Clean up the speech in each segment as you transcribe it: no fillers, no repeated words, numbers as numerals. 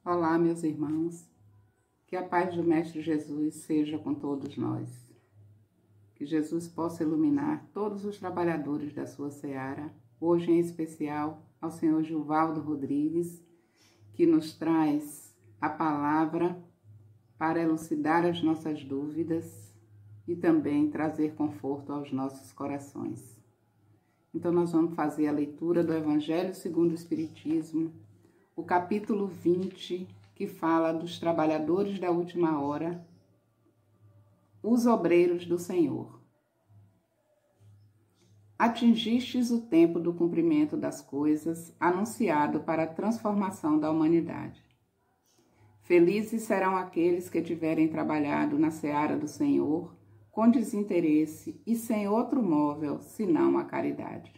Olá, meus irmãos, que a paz do Mestre Jesus seja com todos nós. Que Jesus possa iluminar todos os trabalhadores da sua seara, hoje em especial ao Senhor Gilvaldo Rodrigues, que nos traz a palavra para elucidar as nossas dúvidas e também trazer conforto aos nossos corações. Então nós vamos fazer a leitura do Evangelho segundo o Espiritismo, o capítulo 20, que fala dos trabalhadores da última hora, os obreiros do Senhor. Atingistes o tempo do cumprimento das coisas, anunciado para a transformação da humanidade. Felizes serão aqueles que tiverem trabalhado na seara do Senhor, com desinteresse e sem outro móvel, senão a caridade.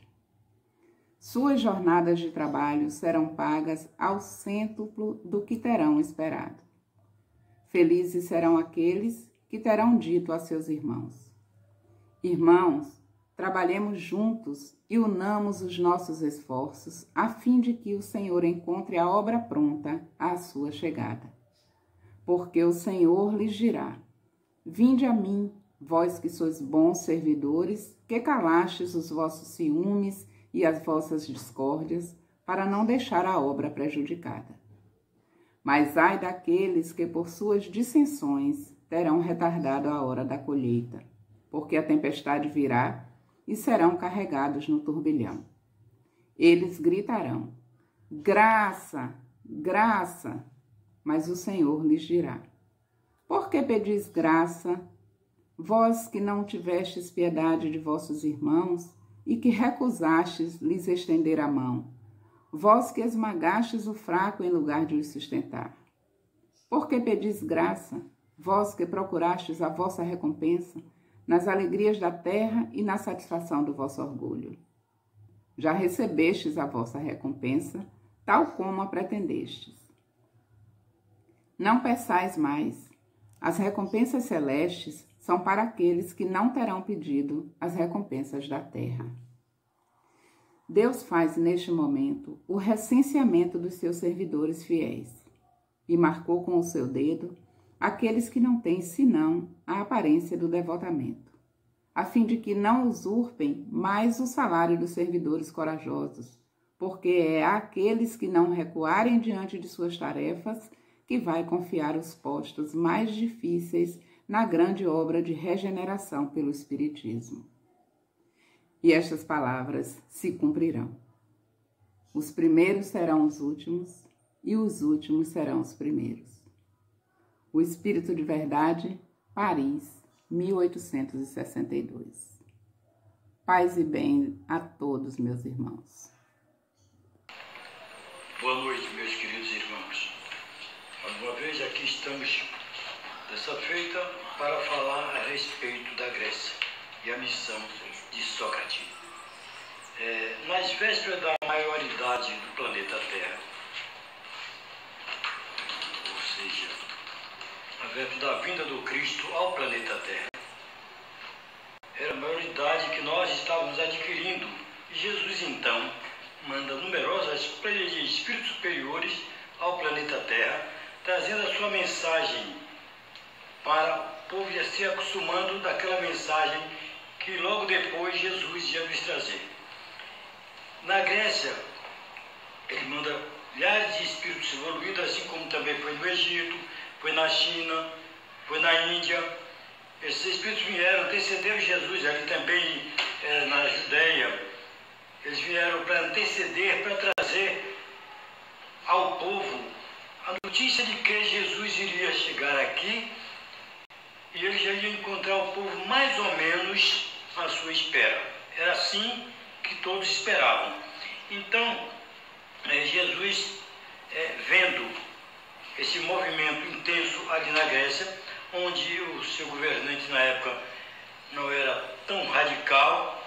Suas jornadas de trabalho serão pagas ao cêntuplo do que terão esperado. Felizes serão aqueles que terão dito a seus irmãos: Irmãos, trabalhemos juntos e unamos os nossos esforços, a fim de que o Senhor encontre a obra pronta à sua chegada. Porque o Senhor lhes dirá: Vinde a mim, vós que sois bons servidores, que calastes os vossos ciúmes e as vossas discórdias, para não deixar a obra prejudicada. Mas ai daqueles que por suas dissensões terão retardado a hora da colheita, porque a tempestade virá e serão carregados no turbilhão. Eles gritarão: graça, graça, mas o Senhor lhes dirá: por que pedis graça, vós que não tivestes piedade de vossos irmãos, e que recusastes lhes estender a mão, vós que esmagastes o fraco em lugar de os sustentar? Por que pedis graça, vós que procurastes a vossa recompensa nas alegrias da terra e na satisfação do vosso orgulho? Já recebestes a vossa recompensa, tal como a pretendestes. Não peçais mais. As recompensas celestes são para aqueles que não terão pedido as recompensas da terra. Deus faz neste momento o recenseamento dos seus servidores fiéis e marcou com o seu dedo aqueles que não têm senão a aparência do devotamento, a fim de que não usurpem mais o salário dos servidores corajosos, porque é àqueles que não recuarem diante de suas tarefas que vai confiar os postos mais difíceis na grande obra de regeneração pelo Espiritismo. E estas palavras se cumprirão. Os primeiros serão os últimos e os últimos serão os primeiros. O Espírito de Verdade, Paris, 1862. Paz e bem a todos, meus irmãos. Boa noite, meus queridos irmãos. Mais uma vez aqui estamos dessa feita para falar a respeito da Grécia e a missão de Sócrates. Nas vésperas da maioridade do planeta Terra, ou seja, na véspera da vinda do Cristo ao planeta Terra, era a maioridade que nós estávamos adquirindo. E Jesus, então, manda numerosas pleiades de espíritos superiores ao planeta Terra, trazendo a sua mensagem para o povo ia se acostumando daquela mensagem que logo depois Jesus ia nos trazer. Na Grécia, ele manda milhares de espíritos evoluídos, assim como também foi no Egito, foi na China, foi na Índia. Esses espíritos vieram, antecederam Jesus, ali também na Judéia. Eles vieram para anteceder, para trazer ao povo a notícia de que Jesus iria chegar aqui e ele já ia encontrar o povo mais ou menos à sua espera. Era assim que todos esperavam. Então, Jesus, vendo esse movimento intenso ali na Grécia, onde o seu governante na época não era tão radical,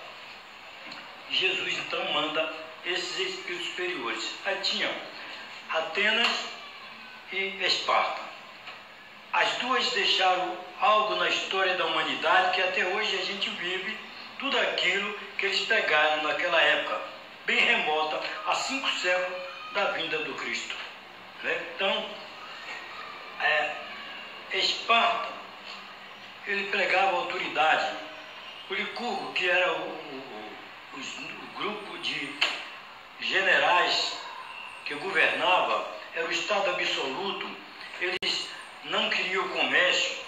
Jesus então manda esses espíritos superiores. Aí tinham Atenas e Esparta. As duas deixaram algo na história da humanidade que até hoje a gente vive tudo aquilo que eles pegaram naquela época, bem remota, há 5 séculos da vinda do Cristo. Então, O Licurgo, que era o grupo de generais que governava, era o Estado absoluto, eles não queriam o comércio,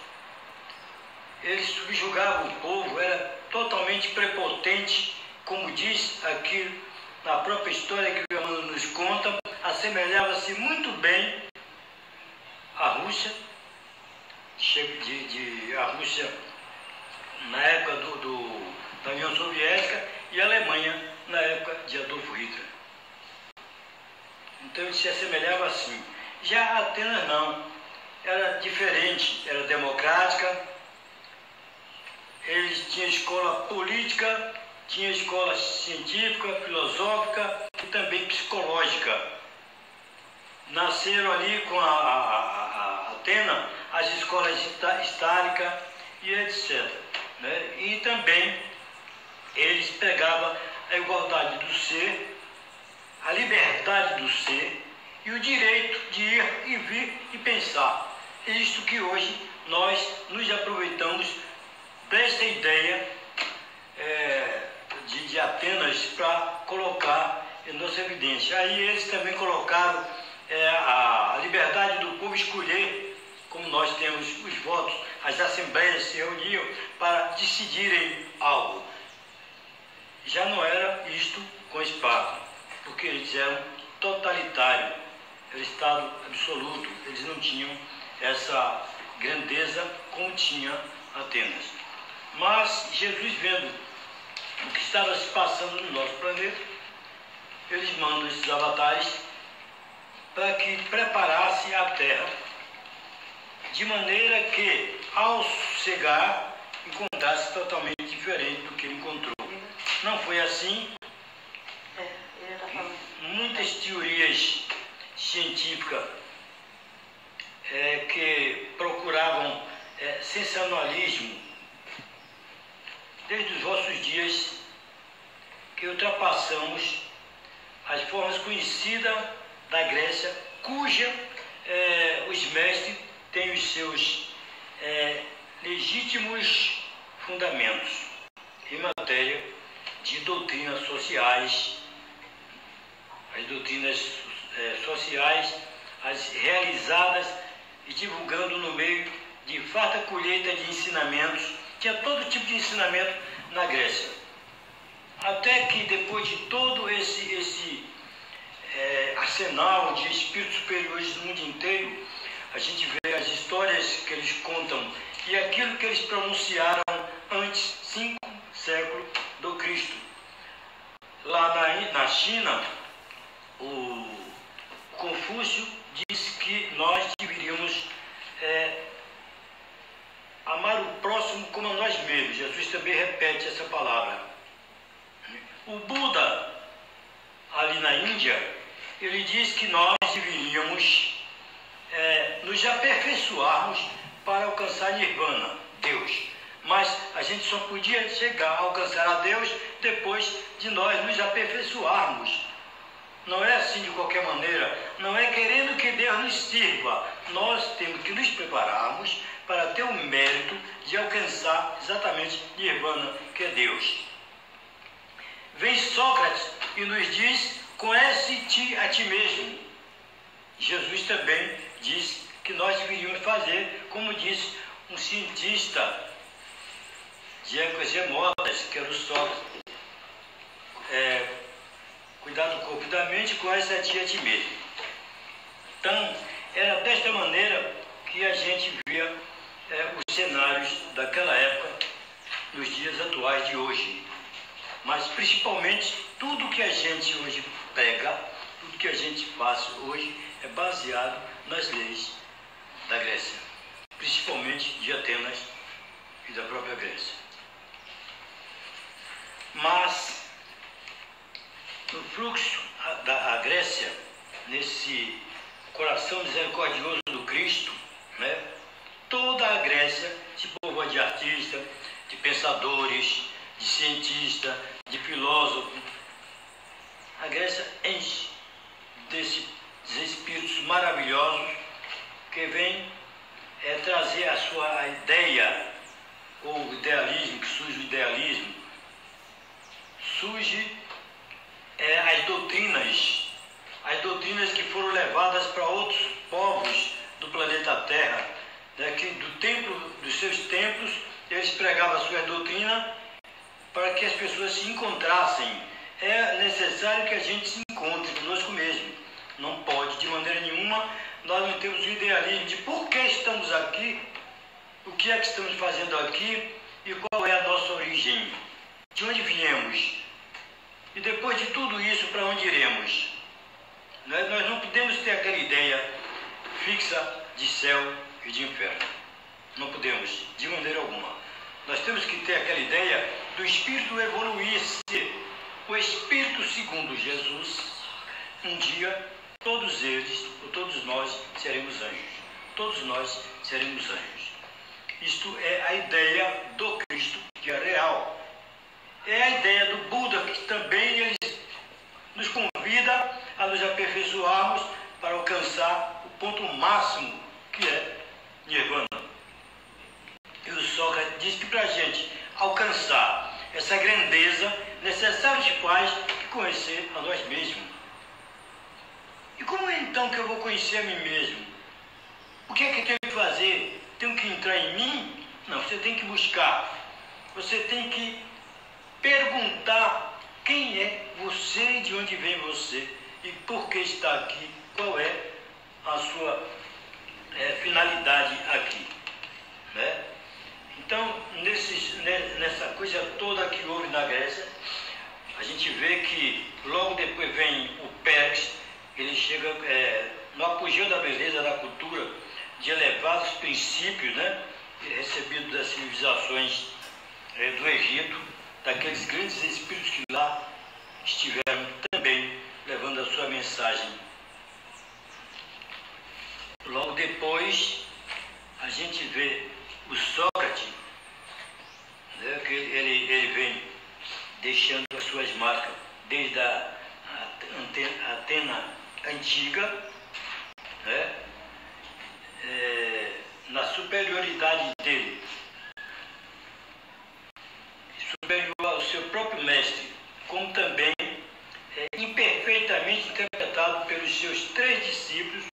eles subjugavam o povo, era totalmente prepotente, como diz aqui na própria história que o Emmanuel nos conta, assemelhava-se muito bem à Rússia, a Rússia na época da União Soviética e a Alemanha na época de Adolfo Hitler. Então ele se assemelhava assim. Já Atenas não, era diferente, era democrática, eles tinham escola política, tinha escola científica, filosófica e também psicológica. Nasceram ali com a Atena as escolas estálicas e etc. Né? E também eles pregavam a igualdade do ser, a liberdade do ser e o direito de ir e vir e pensar. É isto que hoje nós nos aproveitamos desta ideia de Atenas para colocar em nossa evidência. Aí eles também colocaram a liberdade do povo escolher, como nós temos os votos, as assembleias se reuniam para decidirem algo. Já não era isto com Esparta, porque eles eram totalitários, era Estado absoluto, eles não tinham essa grandeza como tinha Atenas. Mas Jesus, vendo o que estava se passando no nosso planeta, eles mandam esses avatares para que preparasse a Terra, de maneira que, ao chegar, encontrasse totalmente diferente do que ele encontrou. Não foi assim. Muitas teorias científicas que procuravam sensacionalismo desde os vossos dias, que ultrapassamos as formas conhecidas da Grécia, cuja os mestres têm os seus legítimos fundamentos em matéria de doutrinas sociais, as doutrinas sociais, as realizadas e divulgando no meio de farta colheita de ensinamentos. Tinha todo tipo de ensinamento na Grécia. Até que depois de todo esse arsenal de espíritos superiores no mundo inteiro, a gente vê as histórias que eles contam e aquilo que eles pronunciaram antes, 5 séculos do Cristo. Lá na China, o Confúcio disse que nós deveríamos amar o próximo como a nós mesmos. Jesus também repete essa palavra. O Buda, ali na Índia, ele diz que nós deveríamos nos aperfeiçoarmos para alcançar Nirvana, Deus. Mas a gente só podia chegar a alcançar a Deus depois de nós nos aperfeiçoarmos. Não é assim de qualquer maneira, não é querendo que Deus nos sirva. Nós temos que nos prepararmos para ter o mérito de alcançar exatamente Nirvana, que é Deus. Vem Sócrates e nos diz: conhece-te a ti mesmo. Jesus também diz que nós deveríamos fazer, como disse um cientista de épocas remotas, que era o Sócrates, cuidar do corpo e da mente, conhece a ti mesmo. Então, era desta maneira que a gente via os cenários daquela época nos dias atuais de hoje. Mas, principalmente, tudo que a gente hoje prega, tudo que a gente faz hoje é baseado nas leis da Grécia, principalmente de Atenas e da própria Grécia. Mas, no fluxo da Grécia, nesse coração misericordioso do Cristo, né, toda a Grécia se povoa de artistas, de pensadores, de cientistas, de filósofos. A Grécia enche desses espíritos maravilhosos que vêm trazer a sua ideia ou idealismo, que surge o idealismo, surge as doutrinas que foram levadas para outros povos do planeta Terra, né, que dos seus templos, eles pregavam a sua doutrina para que as pessoas se encontrassem. É necessário que a gente se encontre conosco mesmo. Não pode, de maneira nenhuma, nós não temos o idealismo de por que estamos aqui, o que é que estamos fazendo aqui e qual é a nossa origem, de onde viemos. E depois de tudo isso, para onde iremos? Nós não podemos ter aquela ideia fixa de céu e de inferno. Não podemos, de maneira alguma. Nós temos que ter aquela ideia do espírito evoluir-se. O espírito segundo Jesus, um dia, todos eles, ou todos nós, seremos anjos. Todos nós seremos anjos. Isto é a ideia do Cristo, que é real. É a ideia do Buda, que também ele nos convida a nos aperfeiçoarmos para alcançar o ponto máximo, que é Nirvana. E o Sócrates diz que para a gente alcançar essa grandeza, necessário se faz conhecer a nós mesmos. E como é então que eu vou conhecer a mim mesmo? O que é que eu tenho que fazer? Tenho que entrar em mim? Não, você tem que buscar. Você tem que perguntar quem é você, de onde vem você e por que está aqui, qual é a sua finalidade aqui, né? Então, nessa coisa toda que houve na Grécia, a gente vê que logo depois vem o Péricles, ele chega no apogeu da beleza, da cultura, de elevados princípios, né, recebidos das civilizações do Egito, daqueles grandes espíritos que lá estiveram também levando a sua mensagem. Logo depois, a gente vê o Sócrates, né, que ele vem deixando as suas marcas desde a Atena antiga, né, na superioridade dele, superior ao seu próprio mestre, como também imperfeitamente interpretado pelos seus 3 discípulos,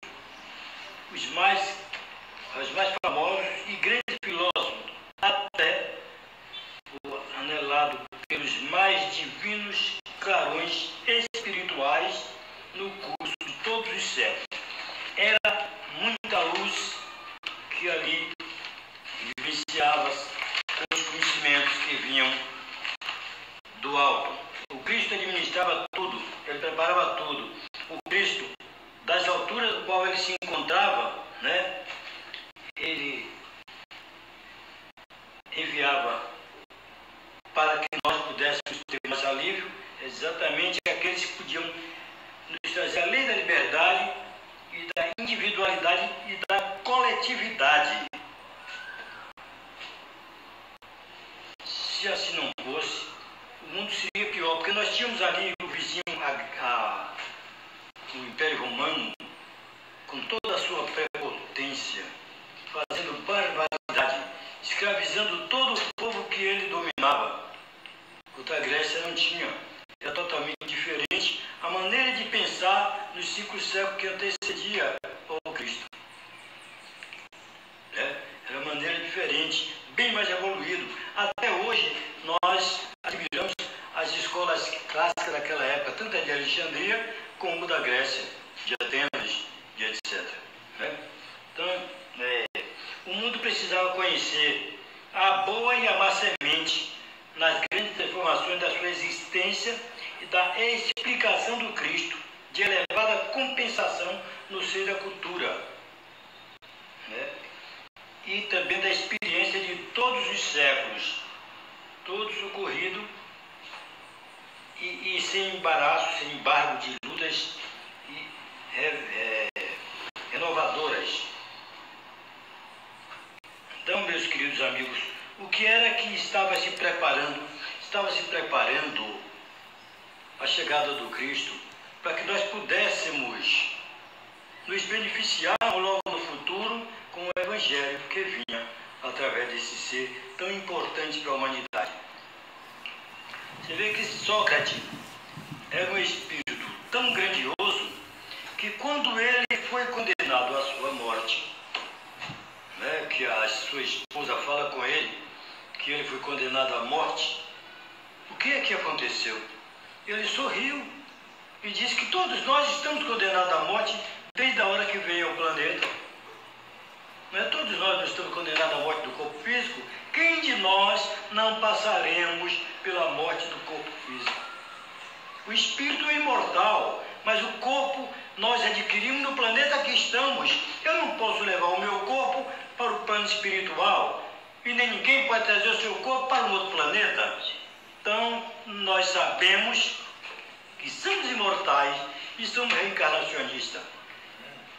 os mais famosos e grandes filósofos, até o anelado pelos mais divinos clarões espirituais no curso de todos os séculos. Era muita luz que ali vivenciava com os conhecimentos que vinham do alto. O Cristo administrava tudo, ele preparava tudo. O Cristo, das alturas do qual ele se encontrava, né, ele enviava para que nós pudéssemos ter mais alívio, exatamente aqueles que podiam nos trazer a lei da liberdade e da individualidade e da coletividade. Se assim não fosse, o mundo seria pior, porque nós tínhamos ali o vizinho, o Império Romano, com toda a sua prepotência, fazendo barbaridade, escravizando todo o povo que ele dominava. Outra Grécia não tinha, era totalmente diferente a maneira de pensar nos 5 séculos que antecedia ao Cristo. Era uma maneira diferente, bem mais evoluído. Até hoje nós admiramos as escolas clássicas daquela época, tanto a de Alexandria como da Grécia, de Atenas, e etc. Então, o mundo precisava conhecer a boa e a má semente nas grandes transformações da sua existência e da explicação do Cristo, de elevada compensação no seio da cultura, e também da experiência de todos os séculos, todos ocorridos e sem embaraço, sem embargo de lutas renovadoras. Então, meus queridos amigos, o que era que estava se preparando? Estava se preparando a chegada do Cristo para que nós pudéssemos nos beneficiar logo no futuro com o Evangelho que vinha através desse ser tão importante para a humanidade. Você vê que Sócrates era um espírito tão grandioso que quando ele foi condenado à sua morte, né, que a sua esposa fala com ele que ele foi condenado à morte, o que é que aconteceu? Ele sorriu e disse que todos nós estamos condenados à morte desde a hora que veio ao planeta. Não é? Todos nós não estamos condenados à morte do corpo físico. Quem de nós não passaremos pela morte do corpo físico? O espírito é imortal, mas o corpo nós adquirimos no planeta que estamos. Eu não posso levar o meu corpo para o plano espiritual e nem ninguém pode trazer o seu corpo para um outro planeta. Então, nós sabemos que somos imortais e somos reencarnacionistas.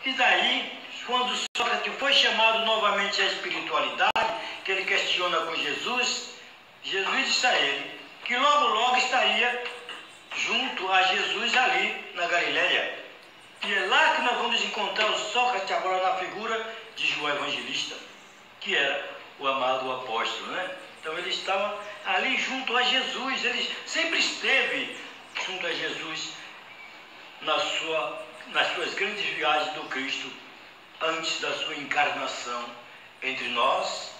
E daí, quando Sócrates foi chamado novamente à espiritualidade, que ele questiona com Jesus, Jesus disse a ele que logo, logo estaria junto a Jesus ali na Galileia. E é lá que nós vamos encontrar o Sócrates agora na figura de João Evangelista, que era o amado apóstolo, né? Então ele estava ali junto a Jesus, ele sempre esteve junto a Jesus nas suas grandes viagens do Cristo, antes da sua encarnação entre nós,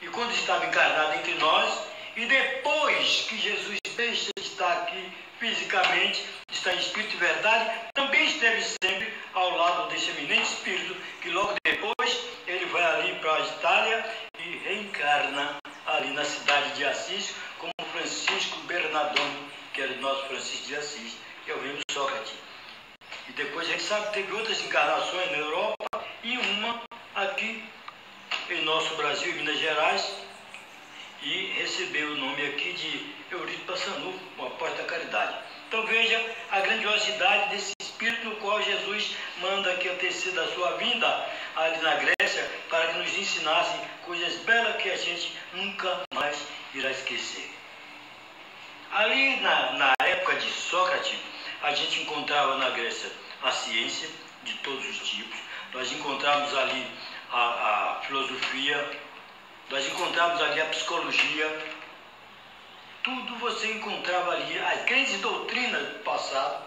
e quando estava encarnado entre nós, e depois que Jesus deixa de estar aqui fisicamente, está em espírito e verdade, também esteve sempre ao lado desse eminente espírito, que logo depois ele vai ali para a Itália e reencarna ali na cidade de Assis, como Francisco Bernardone, que era o nosso Francisco de Assis, que é o mesmo Sócrates. E depois a gente sabe que teve outras encarnações na Europa e uma aqui em nosso Brasil, em Minas Gerais, e recebeu o nome aqui de Eurito Passanufo, o apóstolo da caridade. Então veja a grandiosidade desse espírito no qual Jesus manda que anteceda a sua vinda ali na Grécia para que nos ensinasse coisas belas que a gente nunca mais irá esquecer. Ali na época de Sócrates, a gente encontrava na Grécia a ciência de todos os tipos, nós encontrávamos ali a filosofia, nós encontrávamos ali a psicologia, tudo você encontrava ali, as grandes doutrinas do passado,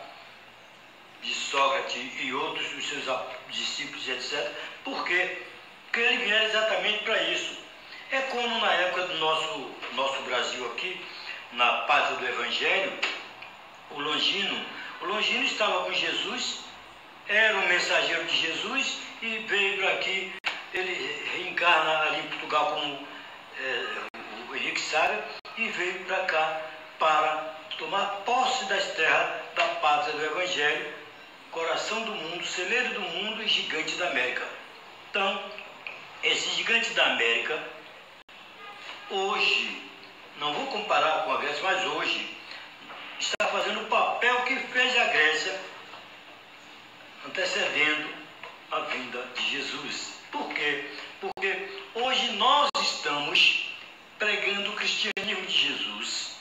de Sócrates e outros dos seus discípulos, etc. Por quê? Porque ele vier exatamente para isso. É como na época do nosso Brasil aqui, na pátria do Evangelho, o Longino estava com Jesus, era um mensageiro de Jesus e veio para aqui. Ele reencarna ali em Portugal como o Henrique Saga e veio para cá para tomar posse das terras da pátria do Evangelho, coração do mundo, celeiro do mundo e gigante da América. Então, esse gigante da América, hoje, não vou comparar com a Grécia, mas hoje, está fazendo o papel que fez a Grécia, antecedendo a vinda de Jesus. Por quê? Porque hoje nós estamos pregando o cristianismo de Jesus,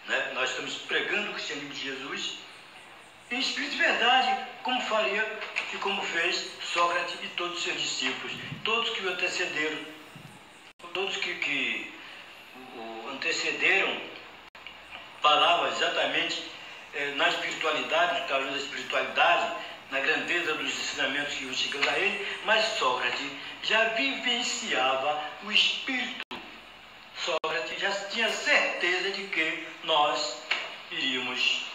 né? Nós estamos pregando o cristianismo de Jesus em espírito e verdade, como faria e como fez Sócrates e todos os seus discípulos, todos que o antecederam, todos que o antecederam, falavam exatamente na espiritualidade, no caminho da espiritualidade, na grandeza dos ensinamentos que iam chegando a ele, mas Sócrates já vivenciava o espírito. Sócrates já tinha certeza de que nós iríamos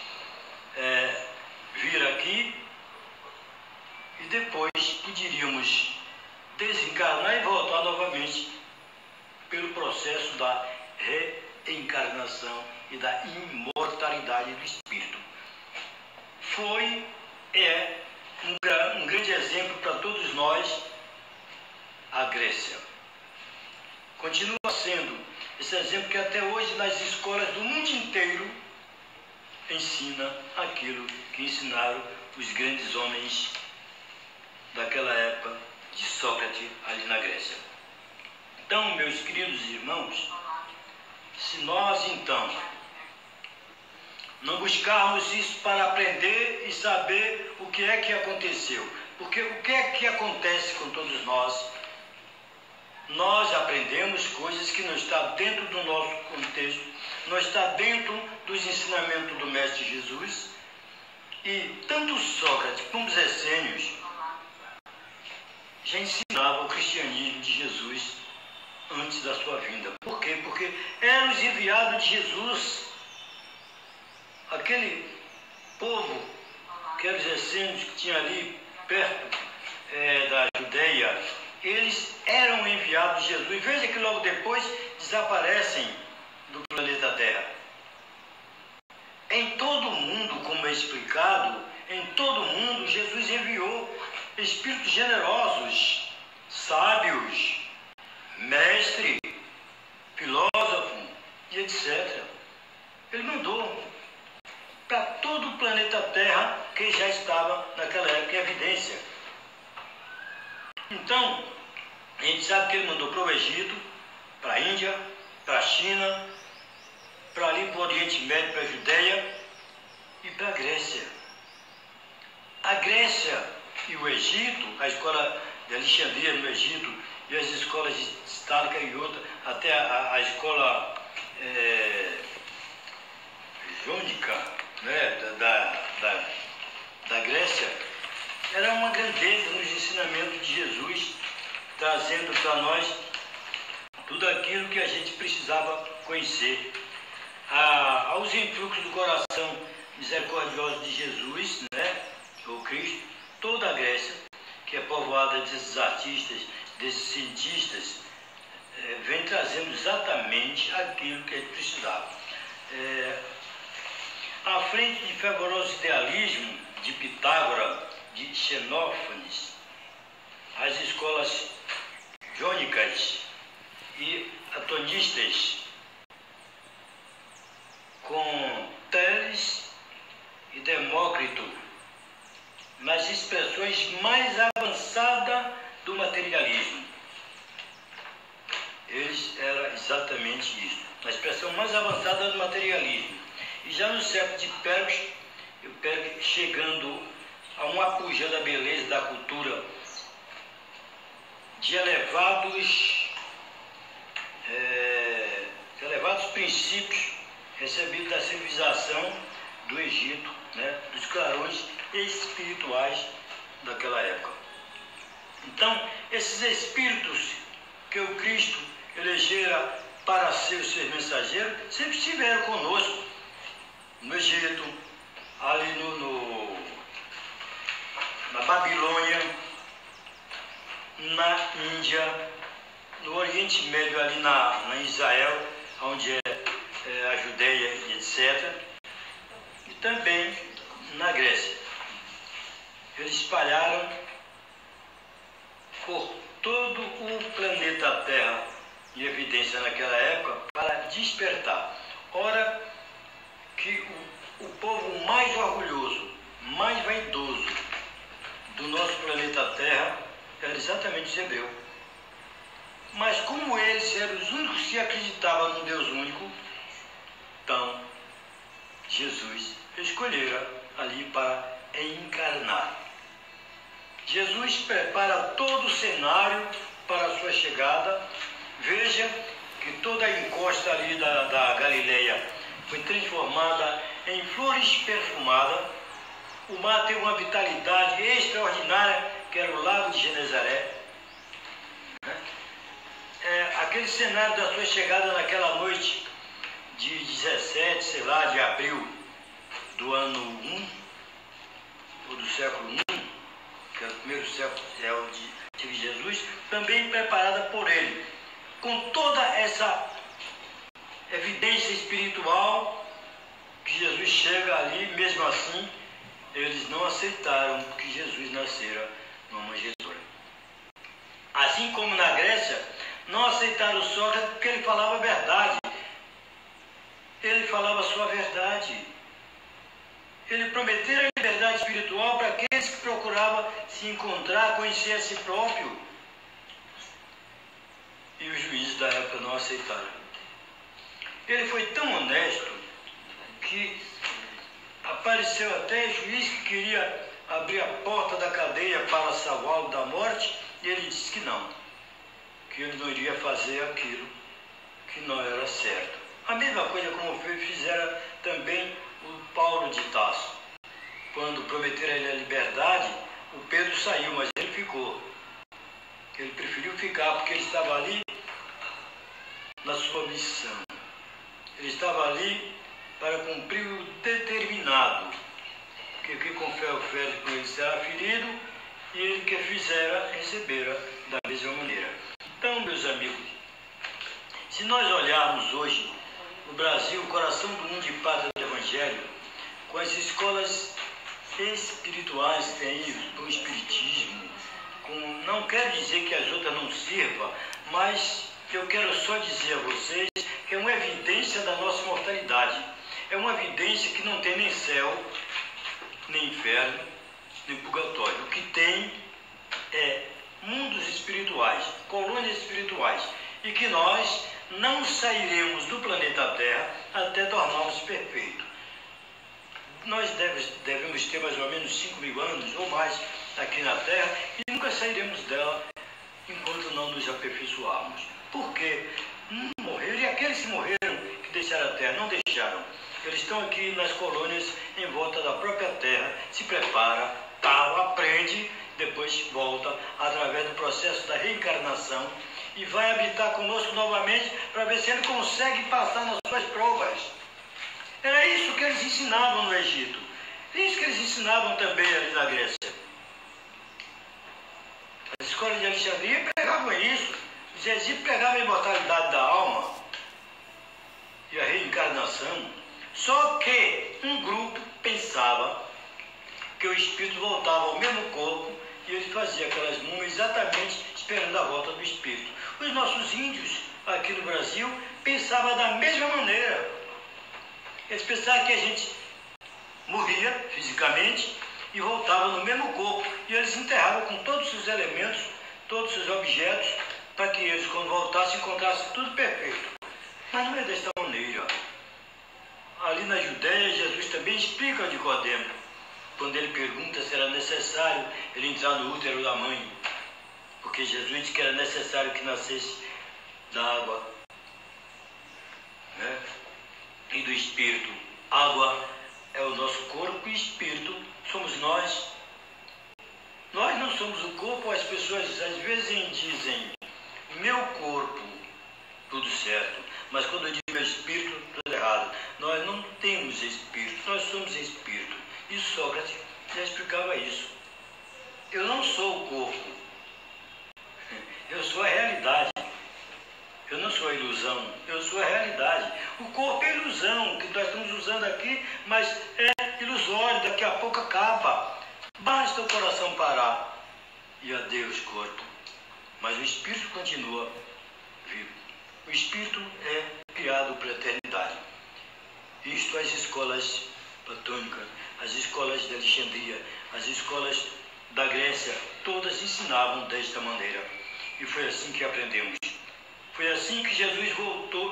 vir aqui e depois poderíamos desencarnar e voltar novamente pelo processo da reencarnação e da imortalidade do espírito. É um grande exemplo para todos nós a Grécia. Continua sendo esse exemplo que até hoje nas escolas do mundo inteiro ensina aquilo que ensinaram os grandes homens daquela época de Sócrates ali na Grécia. Então, meus queridos irmãos, se nós então não buscarmos isso para aprender e saber o que é que aconteceu, porque o que é que acontece com todos nós nós aprendemos coisas que não estão dentro do nosso contexto, não está dentro dos ensinamentos do Mestre Jesus. E tanto Sócrates como os essênios já ensinavam o cristianismo de Jesus antes da sua vinda. Por quê? Porque eram os enviados de Jesus. Aquele povo, que eram os essênios que tinha ali perto da Judeia, eles eram enviados de Jesus. Veja que logo depois desaparecem do planeta Terra. Em todo o mundo, como é explicado, em todo o mundo Jesus enviou espíritos generosos, sábios, mestre, filósofo e etc. Ele mandou para todo o planeta Terra, que já estava naquela época em evidência. Então, a gente sabe que ele mandou para o Egito, para a Índia, para a China, para ali para o Oriente Médio, para a Judeia e para a Grécia. A Grécia e o Egito, a escola de Alexandria no Egito e as escolas de Estálica e outra, até a escola jônica, né, da Grécia, era uma grandeza nos ensinamentos de Jesus, trazendo para nós tudo aquilo que a gente precisava conhecer. Aos influxos do coração misericordioso de Jesus, né, o Cristo, toda a Grécia, que é povoada desses artistas, desses cientistas, vem trazendo exatamente aquilo que ele precisava. À frente de fervoroso idealismo de Pitágoras, de Xenófanes, as escolas jônicas e atonistas, com Teles e Demócrito, nas expressões mais avançadas do materialismo. Eles eram exatamente isso, na expressão mais avançada do materialismo. E já no século de Péricles, chegando a um apogeu da beleza, da cultura, de elevados princípios recebidos da civilização do Egito, né, dos clarões espirituais daquela época. Então, esses espíritos que o Cristo elegera para ser os seus mensageiros, sempre estiveram conosco no Egito, ali na Babilônia, na Índia, no Oriente Médio, ali na Israel, onde é a Judeia e etc. E também na Grécia. Eles espalharam por todo o planeta Terra, em evidência naquela época, para despertar. Ora que o povo mais orgulhoso, mais vaidoso do nosso planeta Terra era exatamente os hebreus. Mas como eles eram os únicos que acreditavam num Deus único, então Jesus escolhera ali para encarnar. Jesus prepara todo o cenário para a sua chegada. Veja que toda a encosta ali da Galileia foi transformada em flores perfumadas. O mar teve uma vitalidade extraordinária, que era o lago de Genezaré. Aquele cenário da sua chegada naquela noite de 17, sei lá, de abril do ano 1, ou do século 1, que é o primeiro século de Jesus, também preparada por ele, com toda essa evidência espiritual, que Jesus chega ali, mesmo assim, eles não aceitaram que Jesus nascera numa manjedoura. Assim como na Grécia, não aceitaram Sócrates porque ele falava a verdade. Ele falava a sua verdade. Ele prometeu a liberdade espiritual para aqueles que procuravam se encontrar, conhecer a si próprio. E os juízes da época não aceitaram. Ele foi tão honesto que apareceu até juiz que queria abrir a porta da cadeia para salvá-lo da morte, e ele disse que não, que ele não iria fazer aquilo que não era certo. A mesma coisa como fizera também o Paulo de Tarso. Quando prometeram a ele a liberdade, o Pedro saiu, mas ele ficou. Ele preferiu ficar porque ele estava ali na sua missão. Ele estava ali para cumprir o determinado, que com fé ofere com ele será ferido, e ele que fizera, recebera da mesma maneira. Então, meus amigos, se nós olharmos hoje o Brasil, o coração do mundo de pátria do Evangelho, com as escolas espirituais que tem aí, com o Espiritismo, não quero dizer que as outras não sirvam, mas eu quero só dizer a vocês que é uma evidência da nossa mortalidade. É uma evidência que não tem nem céu, nem inferno, nem purgatório. O que tem é mundos espirituais, colônias espirituais, e que nós não sairemos do planeta Terra até tornarmos perfeitos. Nós devemos ter mais ou menos 5.000 anos ou mais aqui na Terra e nunca sairemos dela enquanto não nos aperfeiçoarmos. Por quê? Não morreram, e aqueles que morreram, que deixaram a Terra, não deixaram. Eles estão aqui nas colônias em volta da própria Terra, se prepara, tal, aprende, depois volta através do processo da reencarnação e vai habitar conosco novamente para ver se ele consegue passar nas suas provas. Era isso que eles ensinavam no Egito. É isso que eles ensinavam também ali na Grécia. As escolas de Alexandria pregavam isso. Os egípcios pregavam a imortalidade da alma e a reencarnação. Só que um grupo pensava que o espírito voltava ao mesmo corpo e ele fazia aquelas múmias exatamente esperando a volta do espírito. Os nossos índios aqui no Brasil pensavam da mesma maneira. Eles pensavam que a gente morria fisicamente e voltava no mesmo corpo. E eles enterravam com todos os elementos, todos os objetos, para que eles, quando voltassem, encontrassem tudo perfeito. Mas não é desta maneira. Ali na Judéia, Jesus também explica a Nicodemo, quando ele pergunta se era necessário ele entrar no útero da mãe. Porque Jesus disse que era necessário que nascesse da água, né? E do Espírito. Água é o nosso corpo e Espírito somos nós. Nós não somos o corpo. As pessoas às vezes dizem meu corpo, tudo certo, mas quando eu digo meu espírito, tudo errado. Nós não temos espírito, nós somos espírito. E Sócrates já explicava isso. Eu não sou o corpo, eu sou a realidade. Eu não sou a ilusão, eu sou a realidade. O corpo é ilusão, que nós estamos usando aqui, mas é ilusório, daqui a pouco acaba. Basta o coração parar e adeus corpo. Mas o espírito continua vivo. O espírito é criado para a eternidade. Isto as escolas platônicas, as escolas de Alexandria, as escolas da Grécia, todas ensinavam desta maneira. E foi assim que aprendemos. Foi assim que Jesus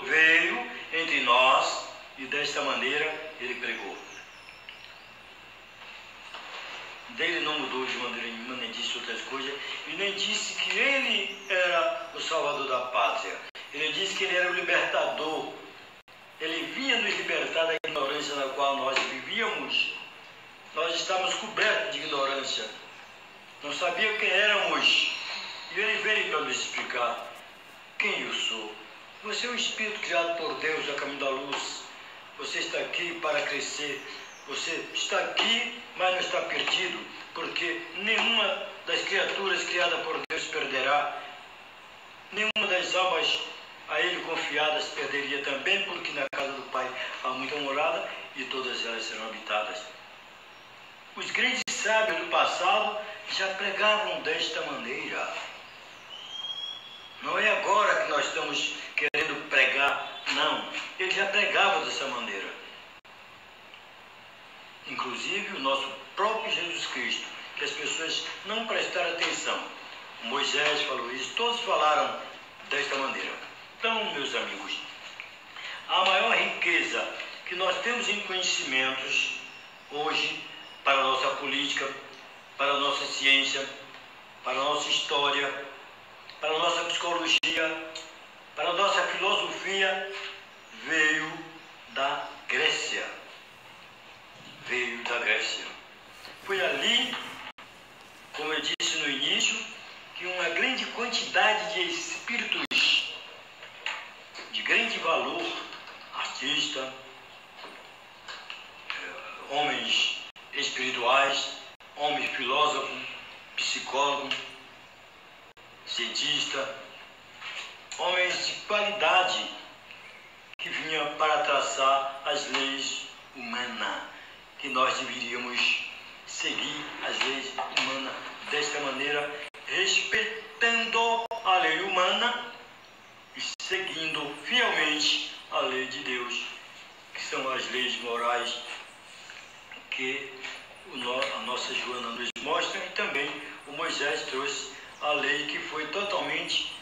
veio entre nós e desta maneira ele pregou. Dele não mudou de maneira nenhuma, nem disse outras coisas, e nem disse que ele era o salvador da pátria. Ele disse que ele era o libertador. Ele vinha nos libertar da ignorância na qual nós vivíamos. Nós estávamos cobertos de ignorância. Não sabíamos quem éramos. E ele veio para nos explicar quem eu sou. Você é um espírito criado por Deus a caminho da luz. Você está aqui para crescer. Você está aqui, mas não está perdido, porque nenhuma das criaturas criadas por Deus perderá. Nenhuma das almas a ele confiadas perderia também, porque na casa do Pai há muita morada e todas elas serão habitadas. Os grandes sábios do passado já pregavam desta maneira. Não é agora que nós estamos querendo pregar, não. Eles já pregavam dessa maneira. Inclusive o nosso próprio Jesus Cristo, que as pessoas não prestaram atenção. Moisés falou isso, todos falaram desta maneira. Então, meus amigos, a maior riqueza que nós temos em conhecimentos hoje para a nossa política, para a nossa ciência, para a nossa história, para a nossa psicologia, teologia, para a nossa filosofia, veio da Grécia. Veio da Grécia. Foi ali, como eu disse no início, que uma grande quantidade de espíritos de grande valor, artistas, homens espirituais, homens filósofos, psicólogos, cientistas, homens de qualidade que vinham para traçar as leis humanas, que nós deveríamos seguir as leis humanas desta maneira, respeitando a lei humana e seguindo fielmente a lei de Deus, que são as leis morais que a nossa Joana nos mostra, e também o Moisés trouxe a lei que foi totalmente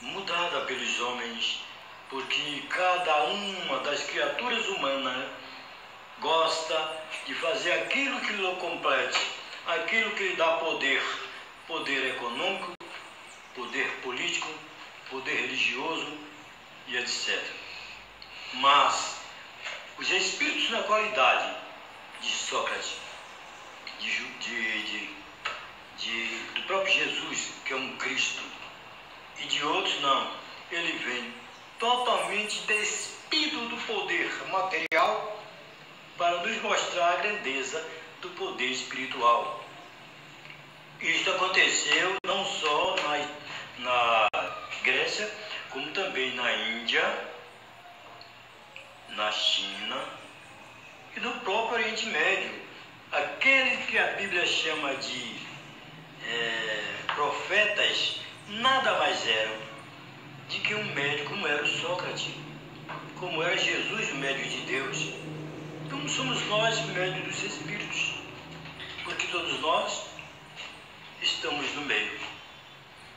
mudada pelos homens, porque cada uma das criaturas humanas gosta de fazer aquilo que lhe complete, aquilo que lhe dá poder, poder econômico, poder político, poder religioso e etc. Mas os espíritos na qualidade de Sócrates, do próprio Jesus, que é um Cristo, e de outros não, ele vem totalmente despido do poder material para nos mostrar a grandeza do poder espiritual. Isto aconteceu não só na Grécia, como também na Índia, na China e no próprio Oriente Médio. Aqueles que a Bíblia chama de profetas nada mais eram de que um médio, como era o Sócrates, como era Jesus, o médio de Deus. Como somos nós, o médio dos espíritos, porque todos nós estamos no meio.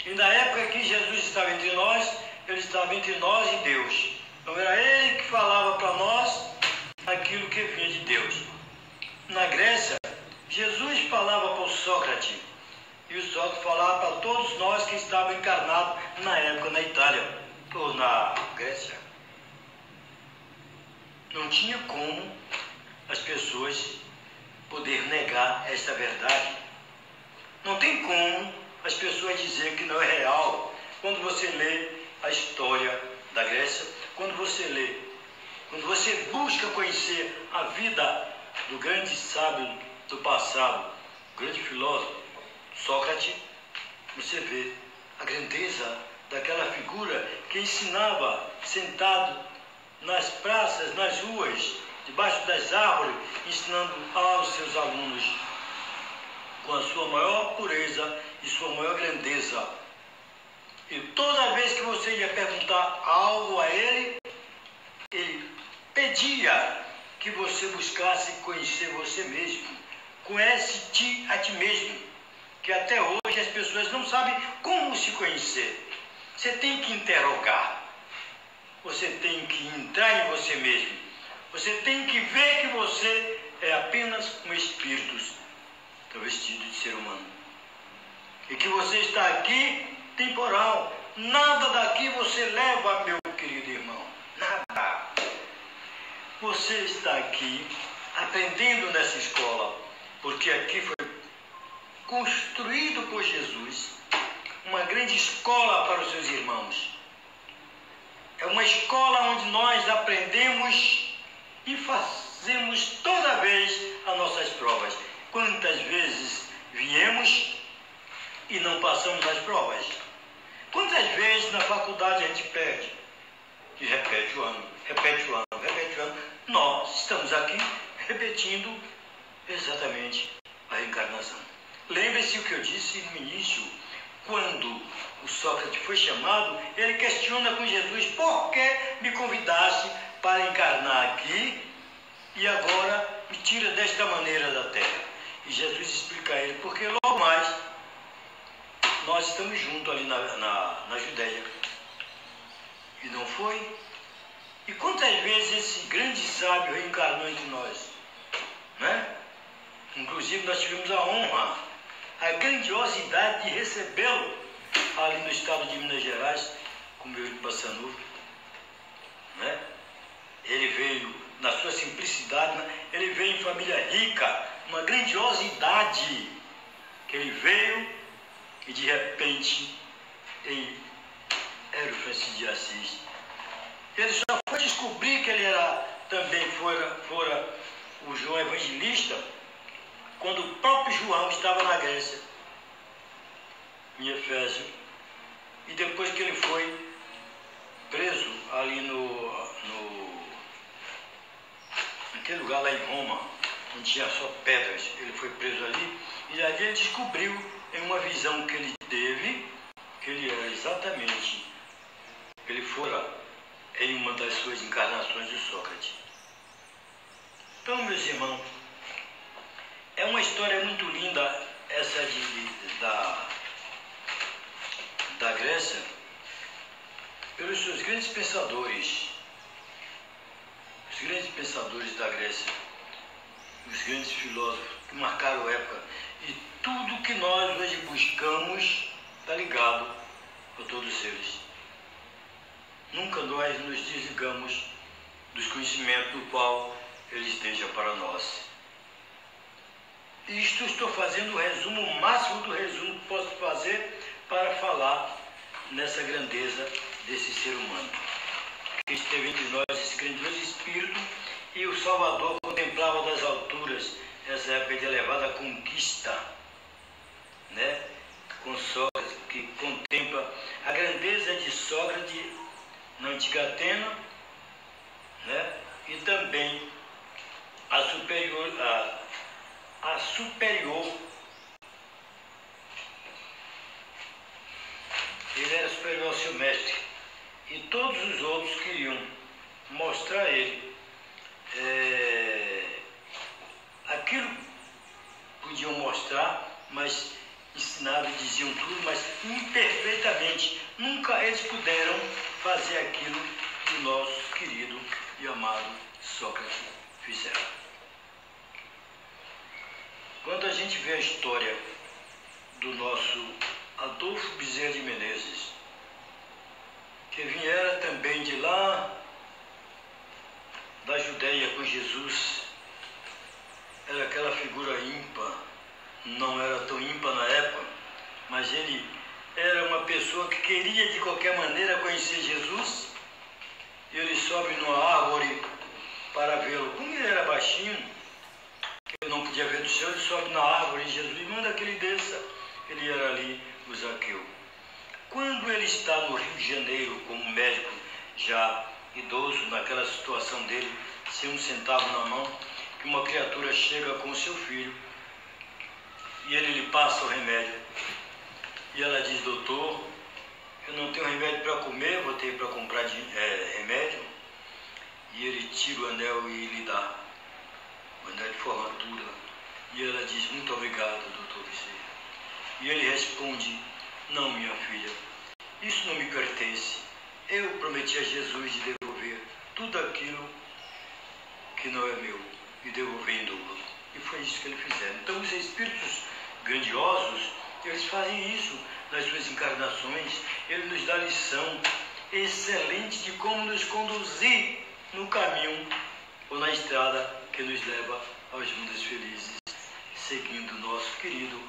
E na época que Jesus estava entre nós, ele estava entre nós e Deus. Então era ele que falava para nós aquilo que vinha de Deus. Na Grécia, Jesus falava para o Sócrates, e o Sócrates falava para todos nós que estavam encarnados na época na Itália, ou na Grécia. Não tinha como as pessoas poder negar esta verdade. Não tem como as pessoas dizer que não é real. Quando você lê a história da Grécia, quando você busca conhecer a vida do grande sábio do passado, o grande filósofo Sócrates, você vê a grandeza daquela figura que ensinava sentado nas praças, nas ruas, debaixo das árvores, ensinando aos seus alunos com a sua maior pureza e sua maior grandeza. E toda vez que você ia perguntar algo a ele, ele pedia que você buscasse conhecer você mesmo. Conhece-te a ti mesmo, que até hoje as pessoas não sabem como se conhecer. Você tem que interrogar. Você tem que entrar em você mesmo. Você tem que ver que você é apenas um espírito travestido de ser humano. E que você está aqui temporal. Nada daqui você leva, meu querido irmão. Nada. Você está aqui aprendendo nessa escola, porque aqui foi construído por Jesus uma grande escola para os seus irmãos. É uma escola onde nós aprendemos e fazemos toda vez as nossas provas. Quantas vezes viemos e não passamos as provas? Quantas vezes na faculdade a gente perde? E repete o ano, repete o ano, repete o ano. Nós estamos aqui repetindo exatamente a reencarnação. Lembre-se o que eu disse no início. Quando o Sócrates foi chamado, ele questiona com Jesus: por que me convidaste para encarnar aqui e agora me tira desta maneira da terra? E Jesus explica a ele: porque logo mais nós estamos juntos ali na Judéia. E não foi? E quantas vezes esse grande sábio reencarnou entre nós? Né? Inclusive nós tivemos a honra, a grandiosidade de recebê-lo ali no estado de Minas Gerais, como eu de Passanova, né? Ele veio na sua simplicidade, né? Ele veio em família rica, uma grandiosidade, que ele veio e de repente ele era o Francisco de Assis. Ele só foi descobrir que ele era também fora o João Evangelista quando o próprio João estava na Grécia, em Efésio, e depois que ele foi preso ali naquele lugar lá em Roma, onde tinha só pedras, ele foi preso ali, e ali ele descobriu em uma visão que ele teve, que ele era exatamente, ele fora em uma das suas encarnações de Sócrates. Então, meus irmãos, é uma história muito linda essa da Grécia, pelos seus grandes pensadores, os grandes pensadores da Grécia, os grandes filósofos que marcaram a época. E tudo que nós hoje buscamos está ligado a todos eles. Nunca nós nos desligamos dos conhecimentos do qual eles deixam para nós. Isto estou fazendo o resumo, o máximo do resumo que posso fazer para falar nessa grandeza desse ser humano, que esteve entre nós, esse grandioso espírito, e o Salvador contemplava das alturas essa época de elevada conquista, né? Com Sócrates, que contempla a grandeza de Sócrates na antiga Atena, né? E também a superior. Ele era superior ao seu mestre, e todos os outros queriam mostrar a ele aquilo que podiam mostrar, mas ensinavam e diziam tudo, mas imperfeitamente. Nunca eles puderam fazer aquilo que o nosso querido e amado Sócrates fizeram. Quando a gente vê a história do nosso Adolfo Bezerra de Menezes, que viera também de lá da Judéia com Jesus, era aquela figura ímpar, não era tão ímpar na época, mas ele era uma pessoa que queria de qualquer maneira conhecer Jesus, e ele sobe numa árvore para vê-lo. Como ele era baixinho, que ele não podia ver do céu, ele sobe na árvore, e Jesus manda que ele desça. Ele era ali o Zaqueu. Quando ele está no Rio de Janeiro como médico, já idoso, naquela situação dele, sem um centavo na mão, que uma criatura chega com o seu filho e ele lhe passa o remédio. E ela diz: doutor, eu não tenho remédio para comer, vou ter para comprar remédio. E ele tira o anel e lhe dá o anel de formatura. E ela diz: muito obrigado, doutor Bezerra. E ele responde: não, minha filha, isso não me pertence. Eu prometi a Jesus de devolver tudo aquilo que não é meu, e devolver em dobro. E foi isso que eles fizeram. Então os espíritos grandiosos, eles fazem isso nas suas encarnações. Ele nos dá lição excelente de como nos conduzir no caminho ou na estrada que nos leva aos mundos felizes, seguindo o nosso querido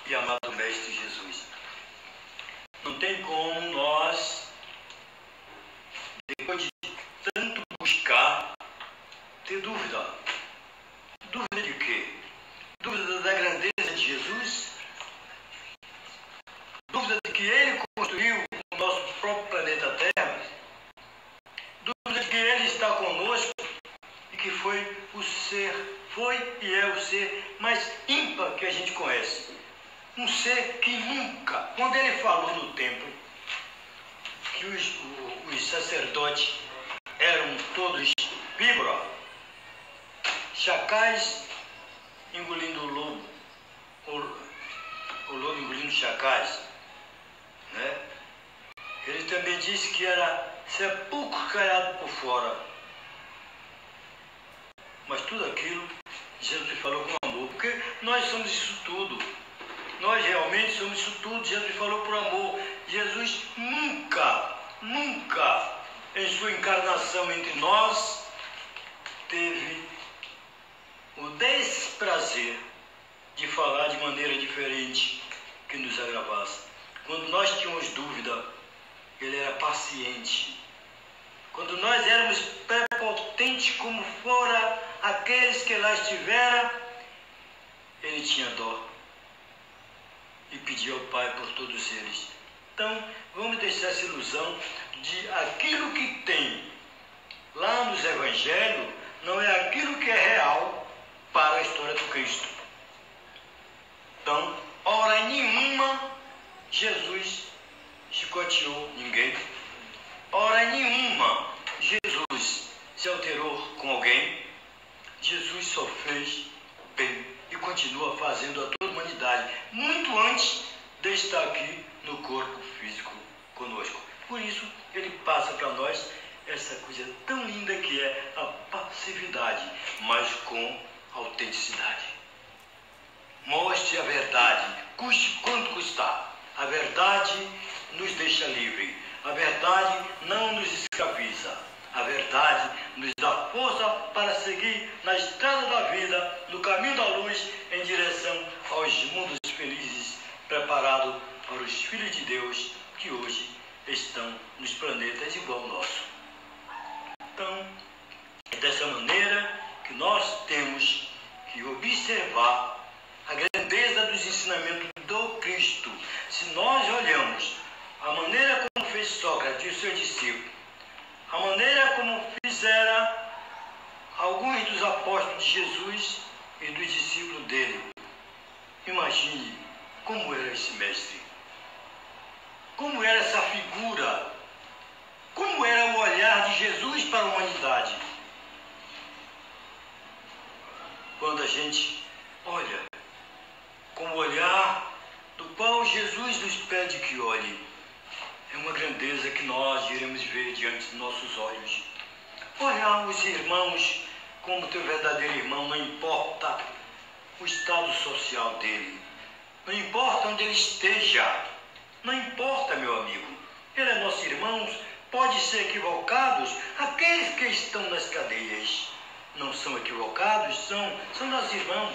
e amado Mestre Jesus. Não tem como nós, depois de tanto buscar, ter dúvida. Dúvida de quê? Dúvida da grandeza de Jesus? Dúvida de que Ele construiu o nosso próprio planeta Terra? Dúvida de que Ele está conosco e que foi e é o ser mais ímpar que a gente conhece. Um ser que nunca, quando Ele falou no templo que os sacerdotes eram todos víbora, chacais engolindo o lobo, o lobo engolindo chacais, né? Ele também disse que era sepulcro caiado por fora. Mas tudo aquilo Jesus falou com amor, porque nós somos isso tudo. Nós realmente somos isso tudo. Jesus falou por amor. Jesus Jesus nunca, em sua encarnação entre nós, teve o desprazer de falar de maneira diferente que nos agravasse. Quando nós tínhamos dúvida, ele era paciente. Quando nós éramos prepotentes como fora aqueles que lá estiveram, ele tinha dó e pedia ao Pai por todos eles. Então, vamos deixar essa ilusão de aquilo que tem lá nos Evangelhos não é aquilo que é real para a história do Cristo. Então, hora nenhuma Jesus chicoteou ninguém. Hora nenhuma Jesus se alterou com alguém. Jesus só fez bem e continua fazendo a toda a humanidade, muito antes de estar aqui no corpo físico conosco. Por isso, ele passa para nós essa coisa tão linda que é a passividade, mas com autenticidade. Mostre a verdade, custe quanto custar. A verdade nos deixa livre. A verdade não nos escraviza. A verdade nos dá força para seguir na estrada da vida, no caminho da luz, em direção aos mundos felizes, preparados para os filhos de Deus que hoje estão nos planetas igual ao nosso. Então, é dessa maneira que nós temos que observar a grandeza dos ensinamentos do Cristo. Se nós olhamos a maneira como fez Sócrates e o seu discípulo, a maneira como fizeram alguns dos apóstolos de Jesus e dos discípulos dele, imagine como era esse mestre, como era essa figura, como era o olhar de Jesus para a humanidade. Quando a gente olha com o olhar do qual Jesus nos pede que olhe, é uma grandeza que nós iremos ver diante de nossos olhos. Olhar os irmãos como teu verdadeiro irmão, não importa o estado social dele, não importa onde ele esteja, não importa, meu amigo, ele é nosso irmão, pode ser equivocados, aqueles que estão nas cadeias não são equivocados, são nossos irmãos.